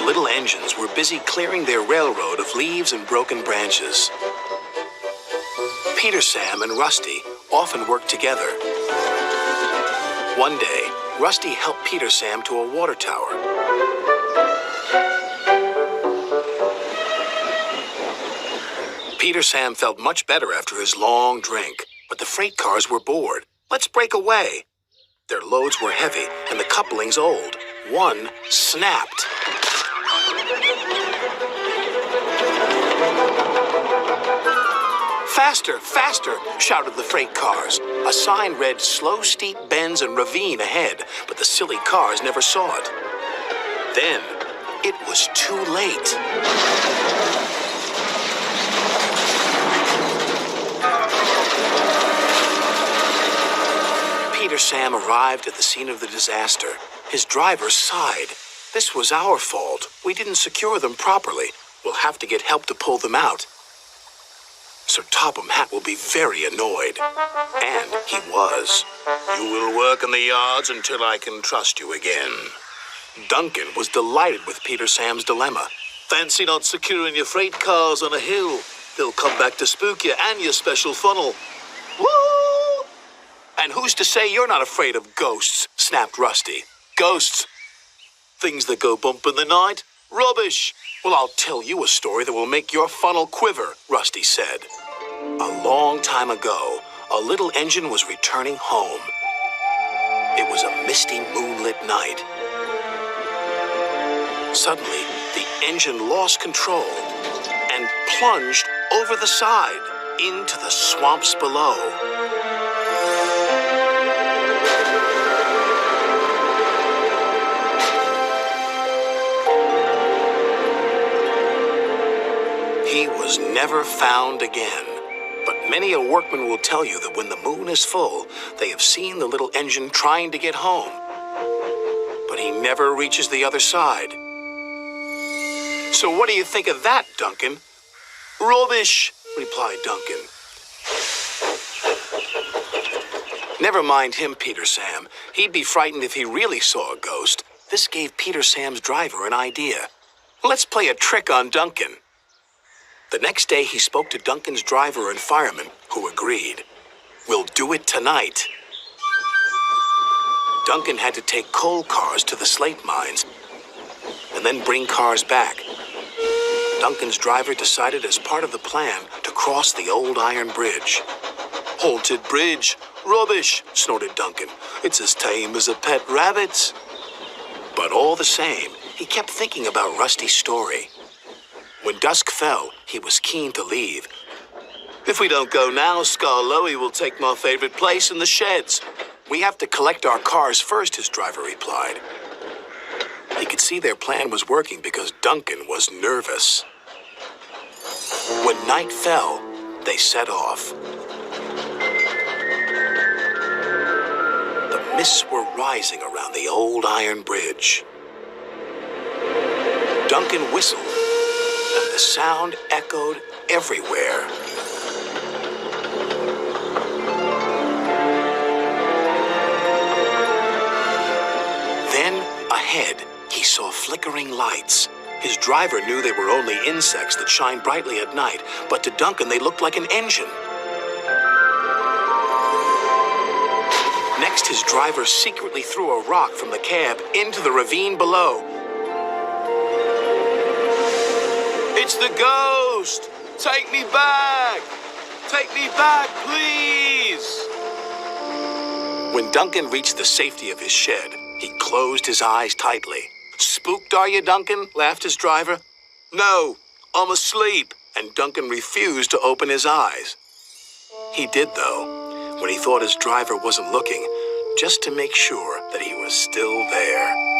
little engines were busy clearing their railroad of leaves and broken branches. Peter, Sam, and Rusty often worked together. One day, Rusty helped Peter Sam to a water tower. Peter Sam felt much better after his long drink, but the freight cars were bored. Let's break away. Their loads were heavy and the couplings old. One snapped. Faster, faster, shouted the freight cars. A sign read slow, steep bends and ravine ahead, but the silly cars never saw it. Then, it was too late. Peter Sam arrived at the scene of the disaster. His driver sighed. This was our fault. We didn't secure them properly. We'll have to get help to pull them out. Sir Topham Hatt will be very annoyed. And he was. You will work in the yards until I can trust you again. Duncan was delighted with Peter Sam's dilemma. Fancy not securing your freight cars on a hill. They'll come back to spook you and your special funnel. Woo! And who's to say you're not afraid of ghosts? Snapped Rusty. Ghosts? Things that go bump in the night? Rubbish! Well, I'll tell you a story that will make your funnel quiver, Rusty said. A long time ago, a little engine was returning home. It was a misty, moonlit night. Suddenly, the engine lost control and plunged over the side into the swamps below. He was never found again. But many a workman will tell you that when the moon is full, they have seen the little engine trying to get home. But he never reaches the other side. So what do you think of that, Duncan? Rubbish, replied Duncan. Never mind him, Peter Sam. He'd be frightened if he really saw a ghost. This gave Peter Sam's driver an idea. Let's play a trick on Duncan. The next day, he spoke to Duncan's driver and fireman, who agreed. We'll do it tonight. Duncan had to take coal cars to the Slate mines and then bring cars back. Duncan's driver decided as part of the plan to cross the old iron bridge. Haunted bridge. Rubbish, snorted Duncan. It's as tame as a pet rabbit. But all the same, he kept thinking about Rusty's story. When dusk fell, he was keen to leave. If we don't go now, Scarloey will take my favorite place in the sheds. We have to collect our cars first, his driver replied. He could see their plan was working because Duncan was nervous. When night fell, they set off. The mists were rising around the old iron bridge. Duncan whistled, and the sound echoed everywhere. Then, ahead, he saw flickering lights. His driver knew they were only insects that shine brightly at night, but to Duncan they looked like an engine. Next, his driver secretly threw a rock from the cab into the ravine below. It's the ghost! Take me back! Take me back, please! When Duncan reached the safety of his shed, he closed his eyes tightly. Spooked, are you, Duncan? Laughed his driver. No, I'm asleep. And Duncan refused to open his eyes. He did, though, when he thought his driver wasn't looking, just to make sure that he was still there.